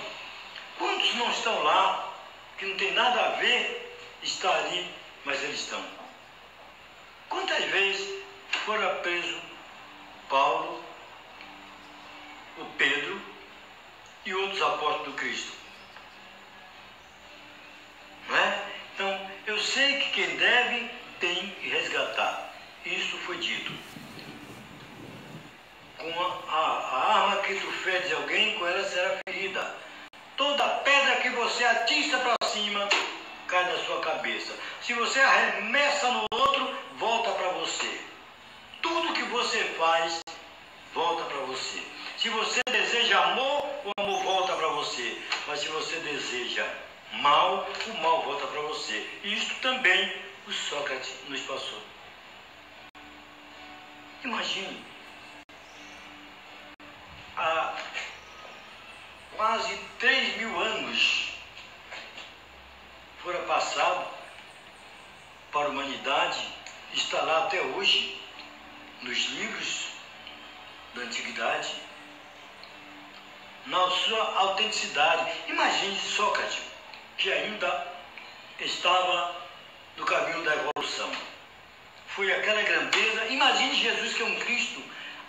Quantos não estão lá, que não tem nada a ver estar ali, mas eles estão? Quantas vezes foram presos Paulo, o Pedro e outros apóstolos do Cristo? Não é? Então, eu sei que quem deve tem que resgatar. Isso foi dito. Com a arma que tu feres alguém, com ela será ferida. Toda pedra que você atiça para cima, cai na sua cabeça. Se você arremessa no outro, volta para você. Tudo que você faz, volta para você. Se você deseja amor, o amor volta para você. Mas se você deseja mal, o mal volta para você. E isso também o Sócrates nos passou. Imagine, há quase 3.000 anos foram passados para a humanidade, está lá até hoje, nos livros da antiguidade, na sua autenticidade. Imagine Sócrates, que ainda estava no caminho da evolução. Foi aquela grandeza. Imagine Jesus, que é um Cristo,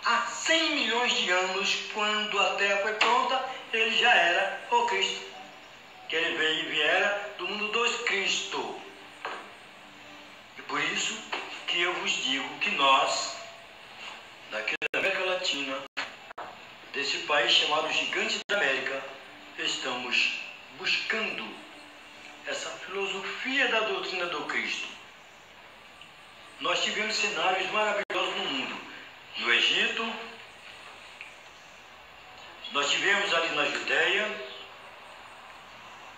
há 100 milhões de anos, quando a Terra foi pronta, ele já era o Cristo. Que ele veio e viera do mundo dos Cristo. E por isso que eu vos digo que nós, daqui da América Latina, desse país chamado Gigante da América, estamos buscando essa filosofia da doutrina do Cristo. Nós tivemos cenários maravilhosos no mundo. No Egito, nós tivemos ali na Judéia,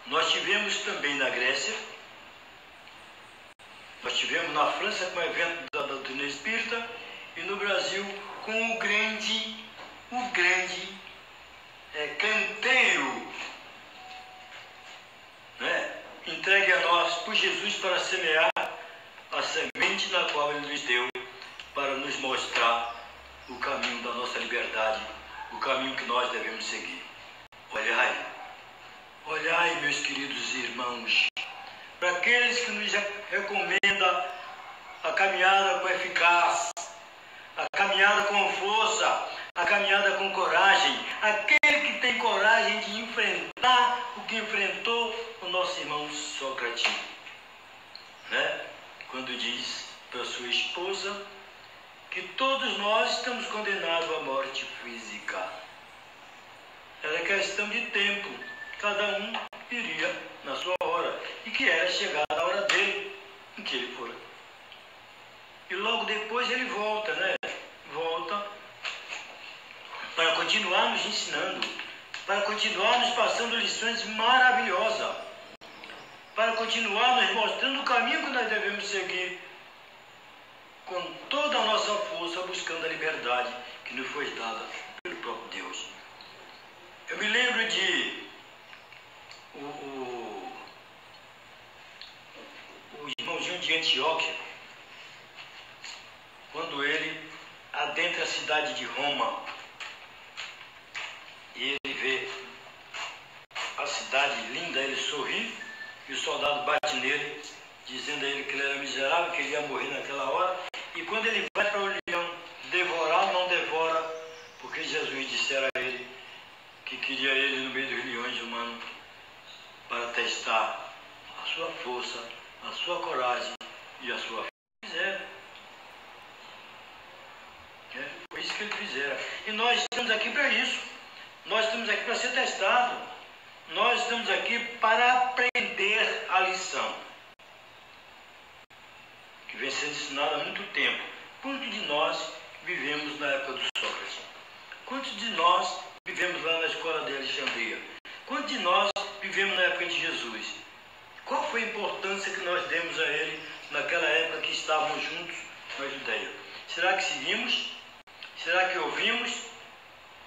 nós tivemos também na Grécia, nós tivemos na França com o evento da doutrina espírita e no Brasil com o grande canteiro, né, entregue a nós por Jesus para semear a semente semente na qual Ele nos deu para nos mostrar o caminho da nossa liberdade, o caminho que nós devemos seguir. Olhai, olhai, meus queridos irmãos, para aqueles que nos recomendam a caminhada com eficácia, a caminhada com força, a caminhada com coragem, aquele que tem coragem de enfrentar o que enfrentou o nosso irmão Sócrates, né? Quando diz para sua esposa que todos nós estamos condenados à morte física. Era questão de tempo, cada um iria na sua hora, e que era chegada a hora dele, em que ele fora. E logo depois ele volta, né? Volta para continuar nos ensinando, para continuar nos passando lições maravilhosas, para continuar nos mostrando o caminho que nós devemos seguir, com toda a nossa força, buscando a liberdade que nos foi dada pelo próprio Deus. Eu me lembro de o irmãozinho de Antioquia, quando ele adentra a cidade de Roma e ele vê a cidade linda, ele sorri e o soldado bate nele, dizendo a ele que ele era miserável, que ele ia morrer naquela hora. E quando ele vai para o leão devorar, não devora, porque Jesus dissera a ele que queria ele no meio dos leões humanos para testar a sua força, a sua coragem e a sua fé. Foi isso que ele fizera. E nós estamos aqui para isso. Nós estamos aqui para ser testados. Nós estamos aqui para aprender a lição que vem sendo ensinada há muito tempo. Quantos de nós vivemos na época do Sócrates? Quantos de nós vivemos lá na escola de Alexandria? Quantos de nós vivemos na época de Jesus? Qual foi a importância que nós demos a ele naquela época que estávamos juntos na Judeia? Será que seguimos? Será que ouvimos?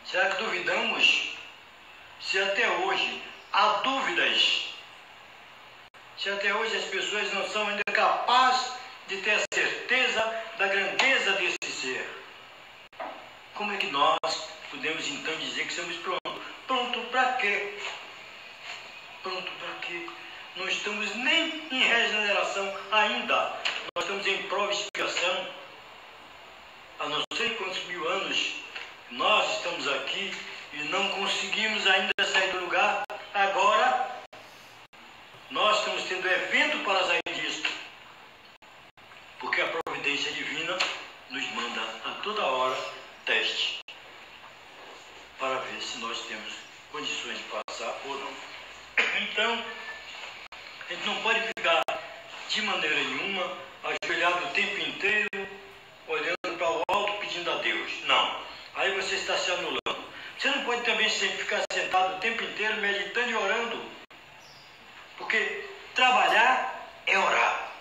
Será que duvidamos? Se até hoje há dúvidas, se até hoje as pessoas não são ainda capazes de ter a certeza da grandeza desse ser, como é que nós podemos então dizer que somos prontos? Pronto para quê? Pronto para quê? Não estamos nem em regeneração ainda. Nós estamos em prova e expiação. Há não sei quantos mil anos nós estamos aqui e não conseguimos ainda sair do lugar. Agora, nós estamos tendo evento para sair disso. Porque a providência divina nos manda a toda hora teste para ver se nós temos condições de passar ou não. Então, a gente não pode ficar de maneira nenhuma ajoelhado o tempo inteiro, olhando para o alto, pedindo a Deus. Não. Aí você está se anulando. Você não pode também sempre ficar sentado o tempo inteiro, meditando e orando. Porque trabalhar é orar.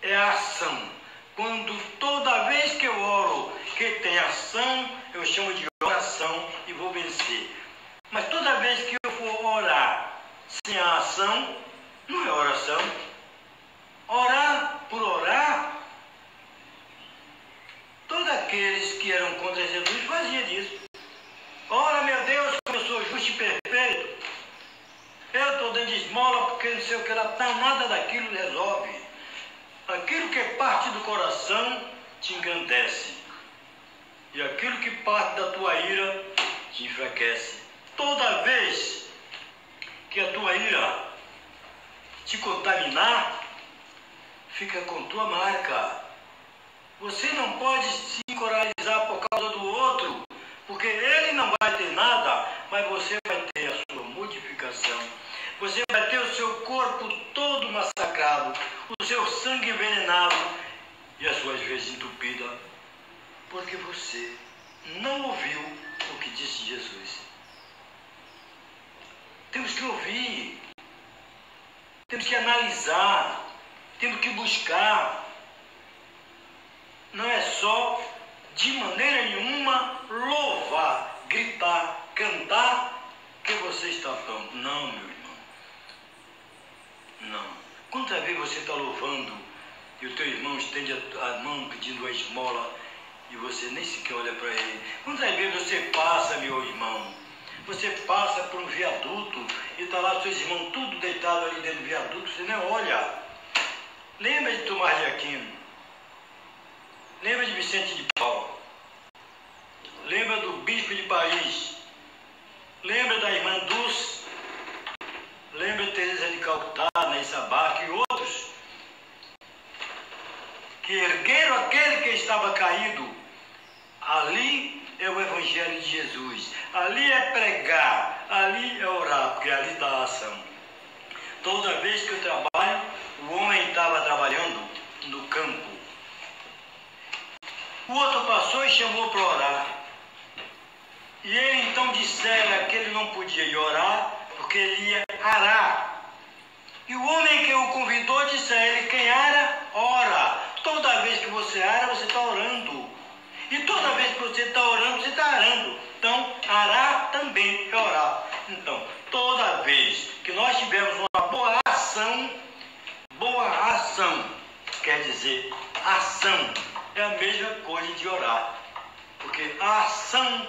É a ação. Quando toda vez que eu oro, que tem ação, eu chamo de oração e vou vencer. Mas toda vez que eu for orar sem a ação, não é oração. Orar por orar, todos aqueles que eram contra Jesus faziam disso. Ora, meu Deus, como eu sou justo e perfeito, eu estou dando esmola porque não sei o que lá, nada daquilo resolve. Aquilo que parte do coração te engrandece. E aquilo que parte da tua ira te enfraquece. Toda vez que a tua ira te contaminar, fica com tua marca. Você não pode se encorajar por causa do outro, porque ele não vai ter nada, mas você vai ter a sua modificação. Você vai ter o seu corpo todo massacrado, o seu sangue envenenado e as suas veias entupidas, porque você não ouviu o que disse Jesus. Temos que ouvir, temos que analisar, temos que buscar. Não é só, de maneira nenhuma, louvar, gritar, cantar que você está pronto. Não, meu irmão. Não. Quantas vezes você está louvando e o teu irmão estende a mão pedindo a esmola e você nem sequer olha para ele. Quantas vezes você passa, meu irmão, você passa por um viaduto e está lá seus irmãos tudo deitado ali dentro do viaduto, você nem olha. Lembra de Tomás de Aquino, lembra de Vicente de Paulo, lembra do Bispo de Paris, lembra da irmã Dulce, lembra de Teresa de Calcutá, Ney Sabac e outros, que ergueram aquele que estava caído. Ali é o Evangelho de Jesus, ali é pregar, ali é orar, porque ali está a ação. Toda vez que eu trabalho, o homem estava trabalhando no campo. O outro passou e chamou para orar. E ele então dissera que ele não podia ir orar, porque ele ia arar. E o homem que o convidou disse a ele: quem ara, ora. Toda vez que você ara, você está orando. E toda vez que você está orando, você está arando. Então, arar também é orar. Então, toda vez que nós tivermos uma boa ação, quer dizer, ação é a mesma coisa de orar. Porque a ação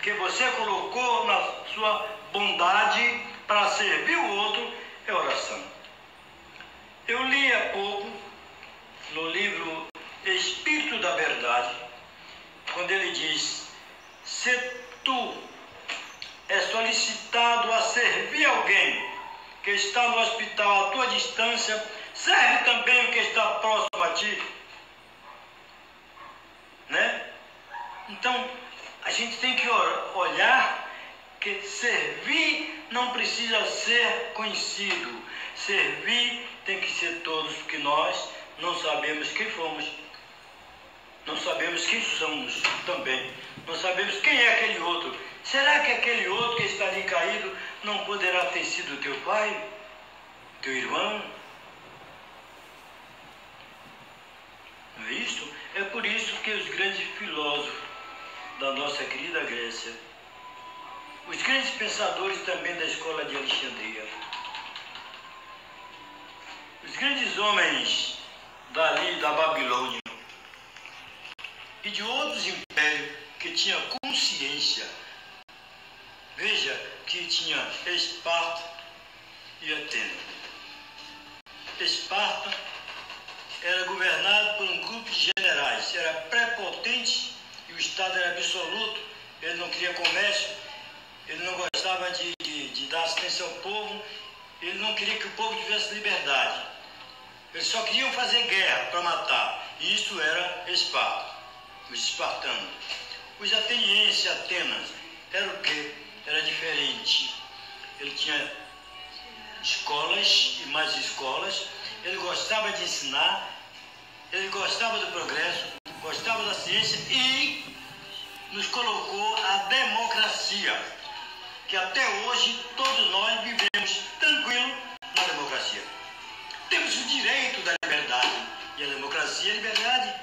que você colocou na sua bondade para servir o outro é oração. Eu li há pouco no livro Espírito da Verdade, quando ele diz: se tu é solicitado a servir alguém que está no hospital à tua distância, serve também o que está próximo a ti. Né? Então, a gente tem que olhar que servir não precisa ser conhecido. Servir tem que ser todos, porque nós não sabemos quem fomos. Não sabemos quem somos também. Não sabemos quem é aquele outro. Será que aquele outro que está ali caído não poderá ter sido teu pai? Teu irmão? Não é isso? É por isso que os grandes filósofos da nossa querida Grécia, os grandes pensadores também da escola de Alexandria, os grandes homens dali da Babilônia e de outros impérios que tinham consciência. Veja que tinha Esparta e Atenas. Esparta era governado por um grupo de generais, era prepotente e o Estado era absoluto. Ele não queria comércio, ele não gostava de dar assistência ao povo, ele não queria que o povo tivesse liberdade. Eles só queriam fazer guerra para matar. E isso era Esparta, os espartanos. Os atenienses, Atenas, era o quê? Era diferente. Ele tinha escolas e mais escolas, ele gostava de ensinar, ele gostava do progresso, gostava da ciência e nos colocou a democracia, que até hoje todos nós vivemos tranquilo na democracia. Temos o direito da liberdade, e a democracia é a liberdade.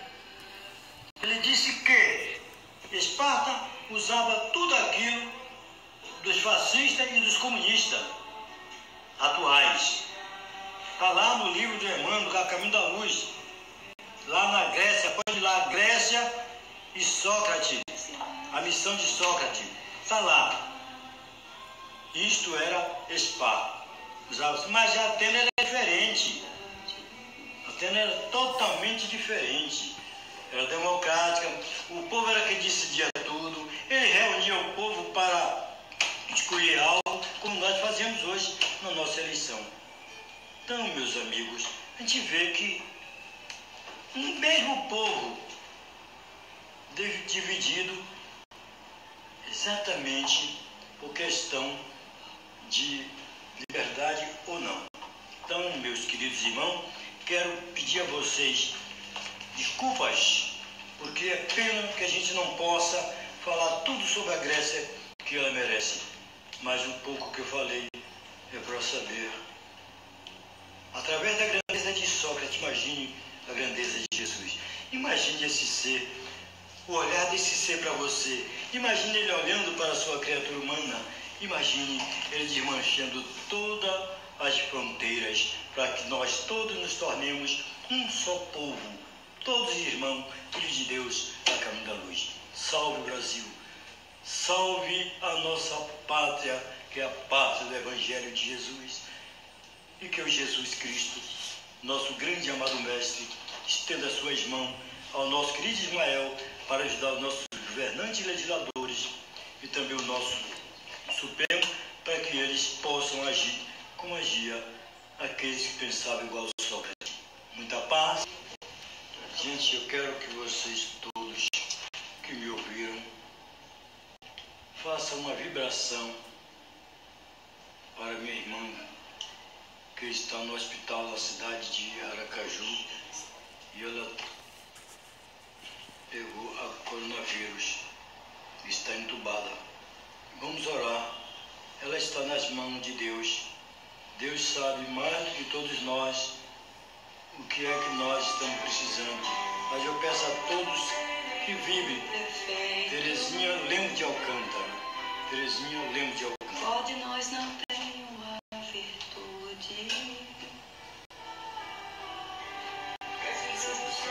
Ele disse que Esparta usava tudo aquilo dos fascistas e dos comunistas atuais. Está lá no livro do Emmanuel, A Caminho da Luz. Lá na Grécia, pode ir lá, Grécia e Sócrates. A missão de Sócrates. Está lá. Isto era Esparta. Mas a Atenas era diferente. A Atenas era totalmente diferente. Era democrática. O povo era quem decidia tudo. Ele reunia o povo para escolher algo, como nós fazemos hoje na nossa eleição. Então, meus amigos, a gente vê que o mesmo povo dividido exatamente por questão de liberdade ou não. Então, meus queridos irmãos, quero pedir a vocês desculpas, porque é pena que a gente não possa falar tudo sobre a Grécia que ela merece. Mas um pouco que eu falei é para saber. Através da grandeza de Sócrates, imagine a grandeza de Jesus. Imagine esse ser, o olhar desse ser para você. Imagine ele olhando para a sua criatura humana. Imagine ele desmanchando todas as fronteiras para que nós todos nos tornemos um só povo, todos irmãos, filhos de Deus, a caminho da luz. Salve o Brasil, salve a nossa pátria, que é a pátria do Evangelho de Jesus. E que o Jesus Cristo, nosso grande e amado Mestre, estenda as suas mãos ao nosso querido Ismael para ajudar os nossos governantes e legisladores e também o nosso Supremo, para que eles possam agir como agia aqueles que pensavam igual ao Sócrates. Muita paz. Gente, eu quero que vocês todos que me ouviram façam uma vibração para minha irmã que está no hospital da cidade de Aracaju e ela pegou a coronavírus e está entubada. Vamos orar. Ela está nas mãos de Deus. Deus sabe mais do que todos nós o que é que nós estamos precisando. Mas eu peço a todos que vibrem. Terezinha Lemos de Alcântara. Terezinha Lemos de Alcântara. Qual de nós não tem uma virtude?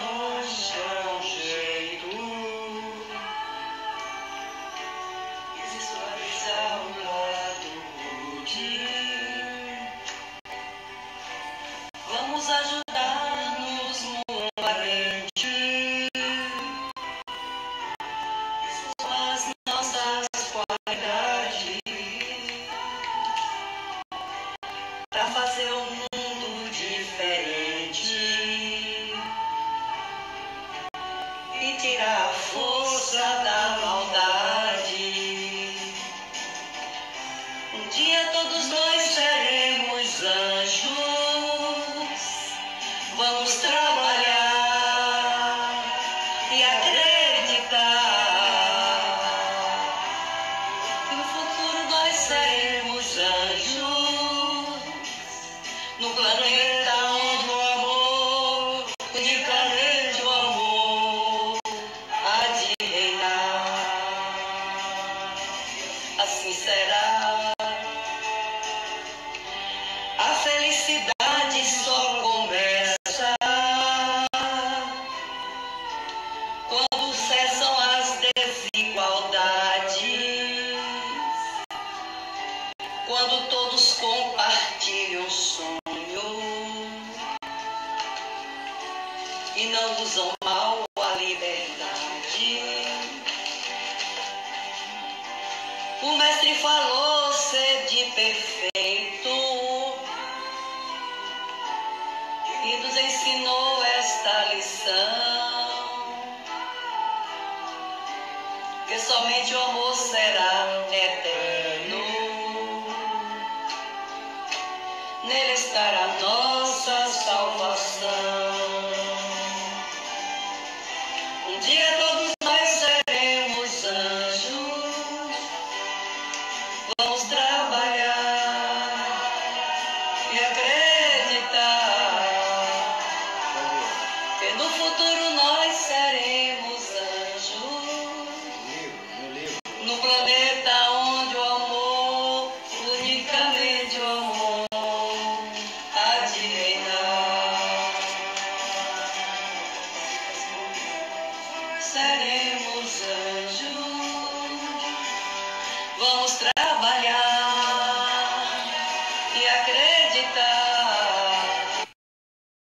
Nossa, um jeito E se suavizar o lado rude? Vamos ajudar-nos mutuamente com as nossas qualidades para fazer um mundo diferente e tirar a força da maldade. Um dia todos nós seremos anjos. Vamos trabalhar e acreditar que no futuro nós seremos anjos no planeta onde o amor, unicamente o amor, há de reinar. Assim será. A felicidade só começa quando cessam as desigualdades, quando todos compartilham sonhos e não usam mal a liberdade. O mestre falou sede perfeito e nos ensinou esta lição, que somente o amor será eterno. Nele estará nossa salvação. Um dia todos nós seremos anjos. Vamos trabalhar e acreditar que no futuro nós seremos anjos no planeta onde o amor, unicamente o amor, há de reinar. Seremos anjos. Vamos trabalhar